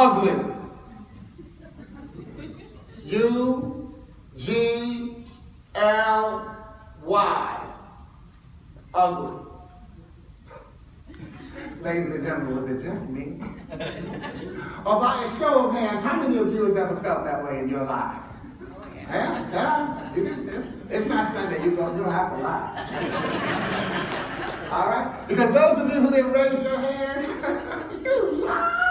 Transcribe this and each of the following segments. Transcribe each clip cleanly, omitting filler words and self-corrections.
ugly. U-G-L-Y. Ugly. Ladies and gentlemen, was it just me? Or by a show of hands, how many of you has ever felt that way in your lives? Yeah. It's not Sunday. You don't have to lie. All right? Because those of you who didn't raise your hands, you lie.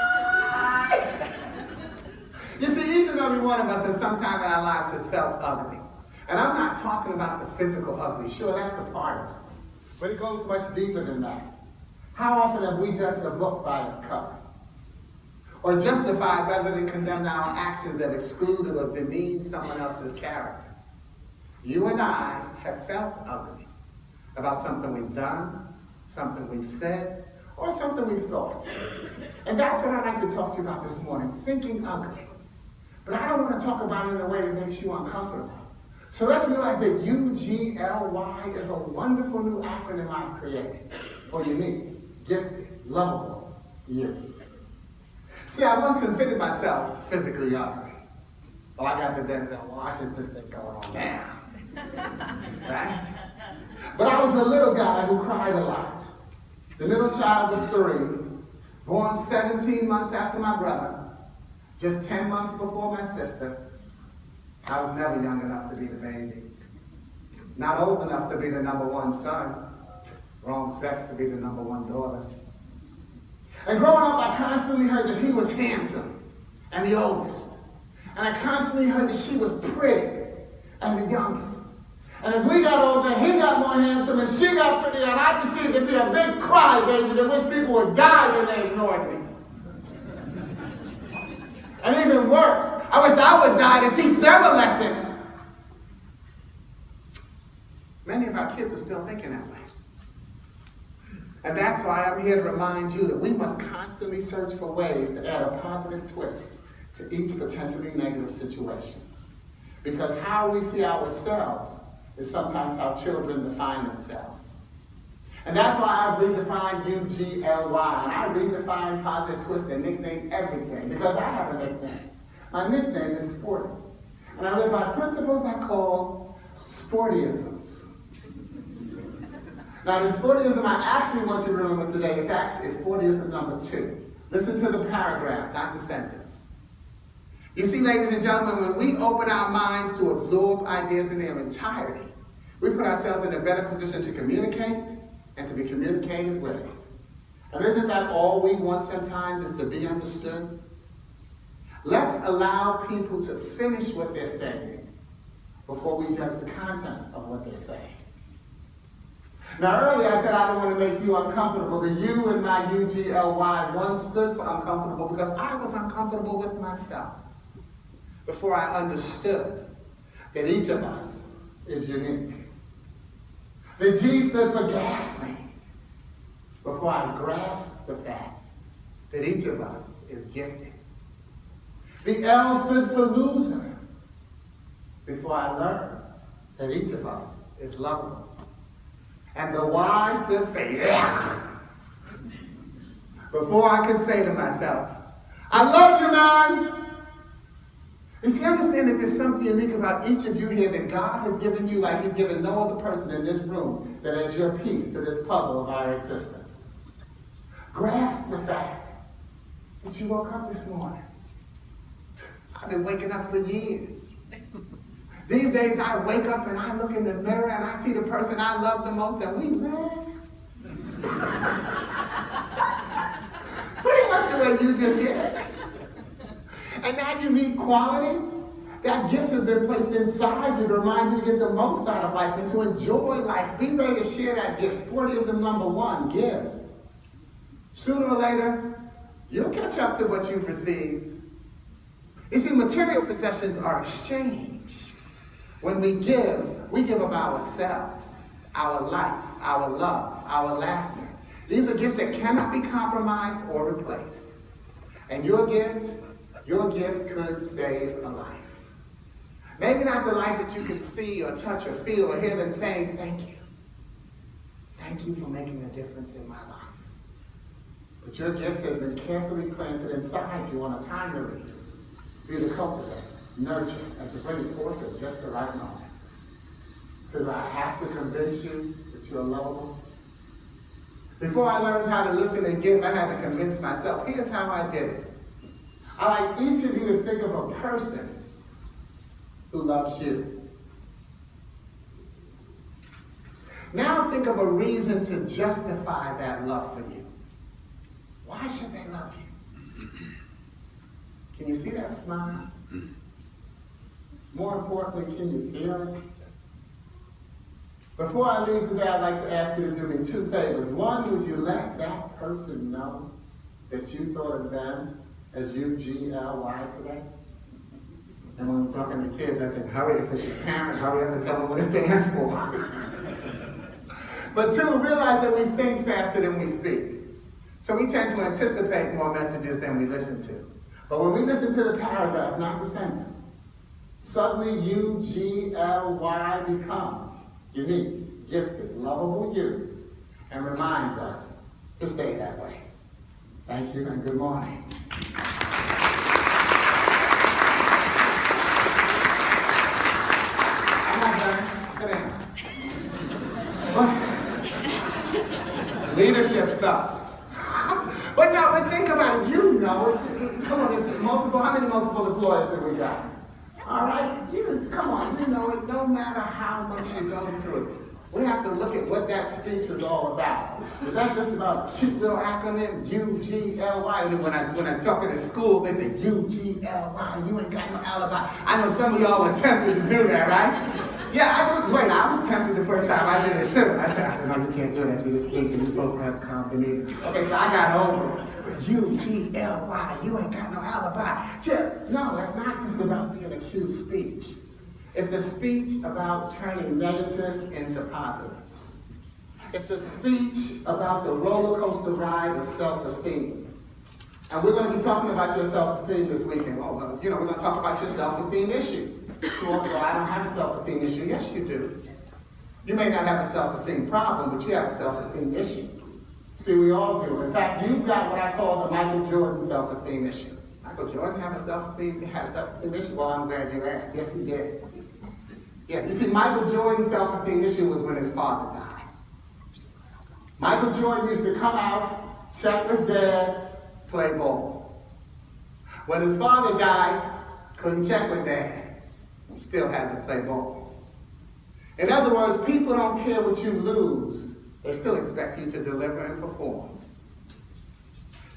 You see, each and every one of us at some time in our lives has felt ugly. And I'm not talking about the physical ugly. Sure, that's a part of it. But it goes much deeper than that. How often have we judged a book by its cover? Or justified rather than condemned our actions that excluded or demeaned someone else's character? You and I have felt ugly about something we've done, something we've said, or something we've thought. And that's what I'd like to talk to you about this morning, thinking ugly. But I don't want to talk about it in a way that makes you uncomfortable. So let's realize that UGLY is a wonderful new acronym I've created for unique, gifted, lovable you. See, I once considered myself physically ugly. Well, I got the Denzel Washington thing going on now. Right? But I was a little guy who cried a lot. The little child of 3, born 17 months after my brother, just 10 months before my sister. I was never young enough to be the baby. Not old enough to be the number 1 son. Wrong sex to be the number 1 daughter. And growing up, I constantly heard that he was handsome and the oldest. And I constantly heard that she was pretty and the youngest. And as we got older, he got more handsome and she got prettier, and I perceived to be a big crybaby that wish people would die when they ignored me. And even worse, I wished I would die to teach them a lesson. Many of our kids are still thinking that way. And that's why I'm here to remind you that we must constantly search for ways to add a positive twist to each potentially negative situation. Because how we see ourselves is sometimes how children define themselves. And that's why I've redefined UGLY, and I redefine positive twist and nickname everything, because I have a nickname. My nickname is Sporty. And I live by principles I call Sportyisms. Now, the Sportyism I actually want you to remember today is Sportyism number 2. Listen to the paragraph, not the sentence. You see, ladies and gentlemen, when we open our minds to absorb ideas in their entirety, we put ourselves in a better position to communicate and to be communicated with. And isn't that all we want sometimes, is to be understood? Let's allow people to finish what they're saying before we judge the content of what they're saying. Now, earlier I said I don't want to make you uncomfortable. The U in my UGLY once stood for uncomfortable because I was uncomfortable with myself before I understood that each of us is unique. The G stood for ghastly before I grasped the fact that each of us is gifted. The L stood for loser before I learned that each of us is lovable. And the Y stood for yeah, before I could say to myself, I love you, man. You see, understand that there's something unique about each of you here that God has given you like he's given no other person in this room that adds your piece to this puzzle of our existence. Grasp the fact that you woke up this morning. I've been waking up for years. These days I wake up and I look in the mirror and I see the person I love the most and we laugh. Pretty much the way you just did. And that unique quality, that gift has been placed inside you to remind you to get the most out of life and to enjoy life. Be ready to share that gift. Sportyism number 1, give. Sooner or later, you'll catch up to what you've received. You see, material possessions are exchanged. When we give of ourselves, our life, our love, our laughter. These are gifts that cannot be compromised or replaced. And your gift could save a life. Maybe not the life that you could see or touch or feel or hear them saying, thank you. Thank you for making a difference in my life. But your gift has been carefully planted inside you on a time release for you to cultivate, nurture, and to bring it forth at just the right moment. So do I have to convince you that you're lovable? Before I learned how to listen and give, I had to convince myself. Here's how I did it. I like each of you to think of a person who loves you. Now think of a reason to justify that love for you. Why should they love you? Can you see that smile? More importantly, can you feel it? Before I leave today, I'd like to ask you to do me two favors. One, would you let that person know that you thought of them as UGLY today? And when I'm talking to kids, I said, hurry if it's your parent, hurry up and tell them what it stands for. But two, realize that we think faster than we speak. So we tend to anticipate more messages than we listen to. But when we listen to the paragraph, not the sentence, suddenly UGLY becomes unique, gifted, lovable you, and reminds us to stay that way. Thank you and good morning. I'm not done. Sit down. Leadership stuff. But think about it. You know it. Come on, how many multiple employees have we got? All right, come on, you know it. No matter how much you go through, we have to look at what that speech was all about. Is that just about a cute little acronym, UGLY? And when I talk at school, they say UGLY. You ain't got no alibi. I know some of y'all were tempted to do that, right? Yeah, I was tempted the first time I did it too. I said, no, you can't do that. You're just speaking. You're supposed to have confidence. Okay, so I got over it. UGLY, you ain't got no alibi. No, that's not just about being a cute speech. It's the speech about turning negatives into positives. It's a speech about the roller coaster ride of self-esteem. And we're going to be talking about your self-esteem this weekend. We're going to talk about your self-esteem issue. Well, I don't have a self-esteem issue. Yes, you do. You may not have a self-esteem problem, but you have a self-esteem issue. See, we all do. In fact, you've got what I call the Michael Jordan self-esteem issue. Michael Jordan have a self-esteem issue? Well, I'm glad you asked. Yes, he did. Yeah, you see, Michael Jordan's self-esteem issue was when his father died. Michael Jordan used to come out, check with dad, play ball. When his father died, couldn't check with dad. Still had to play ball. In other words, people don't care what you lose. They still expect you to deliver and perform.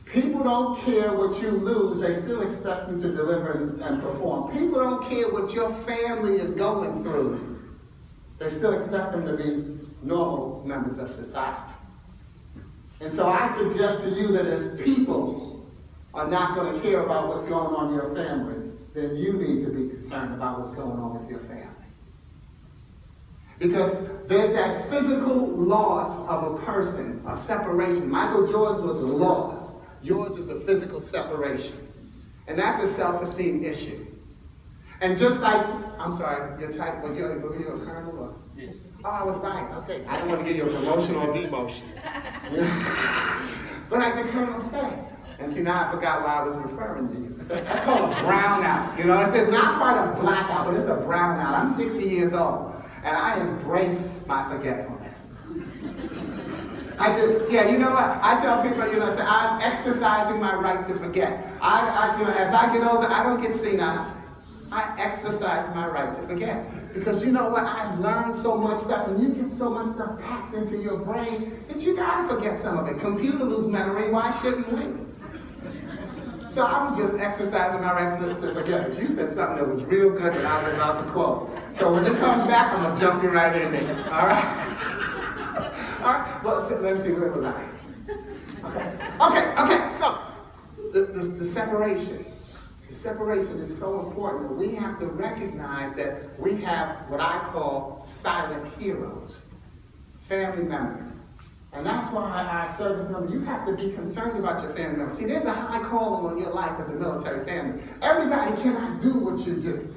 People don't care what you lose. They still expect you to deliver and perform. People don't care what your family is going through. They still expect them to be normal members of society. And so I suggest to you that if people are not going to care about what's going on in your family, then you need to be concerned about what's going on with your family. Because there's that physical loss of a person, a separation. Michael Jordan's was a loss. Yours is a physical separation. And that's a self-esteem issue. And just like, I'm sorry, you're type, were you a colonel or? Yes. Oh, I was right, okay. I don't want to give you a promotion or demotion. But like the colonel said, and see, now I forgot why I was referring to you. That's called a brownout. It's not quite a blackout, but it's a brownout. I'm 60 years old, and I embrace my forgetfulness. I do. Yeah, you know what? I tell people, I'm exercising my right to forget. As I get older, I don't get senile. I exercise my right to forget. Because you know what? I've learned so much stuff, and you get so much stuff packed into your brain that you gotta forget some of it. Computer lose memory, why shouldn't we? So I was just exercising my right to forget. But you said something that was real good that I was about to quote. So when it comes back, I'm gonna jump you right in there. All right? All right. Well, let me see. Where was I? Okay. So the separation. The separation is so important that we have to recognize that we have what I call silent heroes, family members. And that's why our service member, you have to be concerned about your family members. See, there's a high calling on your life as a military family. Everybody cannot do what you do.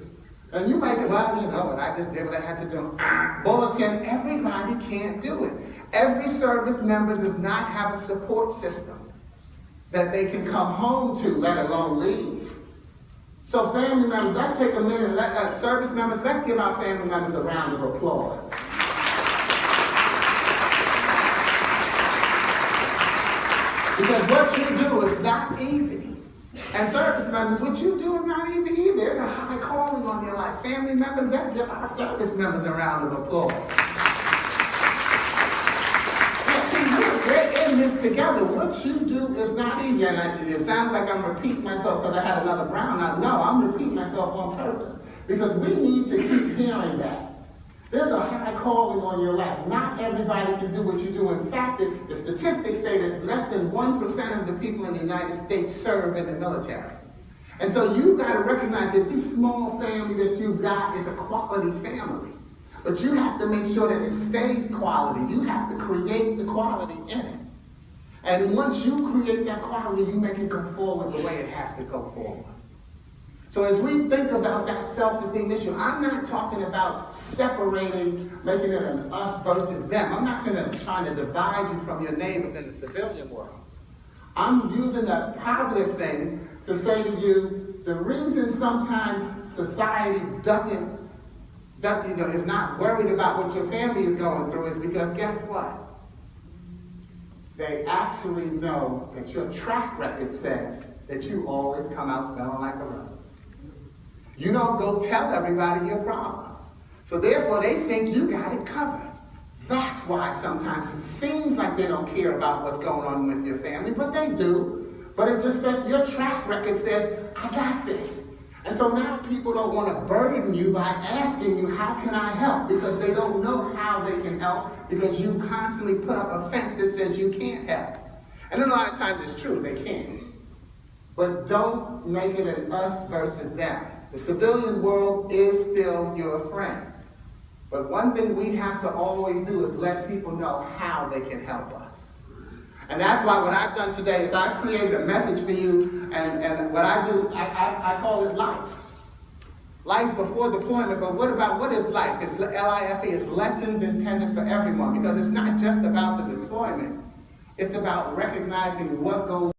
And you might say, well, but I just did what I had to do. Bulletin, everybody can't do it. Every service member does not have a support system. that they can come home to, let alone leave. So family members, let's take a minute, service members, let's give our family members a round of applause. Because what you do is not easy. And service members, what you do is not easy either. There's a high calling on your life. Family members, let's give our service members a round of applause. We're in this together. What you do is not easy. And it sounds like I'm repeating myself because I had another brownout. No, I'm repeating myself on purpose. Because we need to keep hearing that. There's a high calling on your life. Not everybody can do what you do. In fact, the statistics say that less than 1% of the people in the United States serve in the military. And so you've got to recognize that this small family that you've got is a quality family. But you have to make sure that it stays quality. You have to create the quality in it. And once you create that quality, you make it go forward the way it has to go forward. So as we think about that self-esteem issue, I'm not talking about separating, making it an us versus them. I'm not trying to divide you from your neighbors in the civilian world. I'm using a positive thing to say to you, the reason sometimes society is not worried about what your family is going through is because guess what? They actually know that your track record says that you always come out smelling like a rose. You don't go tell everybody your problems. So therefore they think you got it covered. That's why sometimes it seems like they don't care about what's going on with your family, but they do. But it just says your track record says, I got this. And so now people don't want to burden you by asking you, how can I help? Because they don't know how they can help because you've constantly put up a fence that says you can't help. And then a lot of times it's true, they can't. But don't make it an us versus them. The civilian world is still your friend. But one thing we have to always do is let people know how they can help us. And that's why what I've done today is I've created a message for you, and what I do is I call it life. Life before deployment, but what is life? It's L-I-F-E, it's lessons intended for everyone, because it's not just about the deployment. It's about recognizing what goes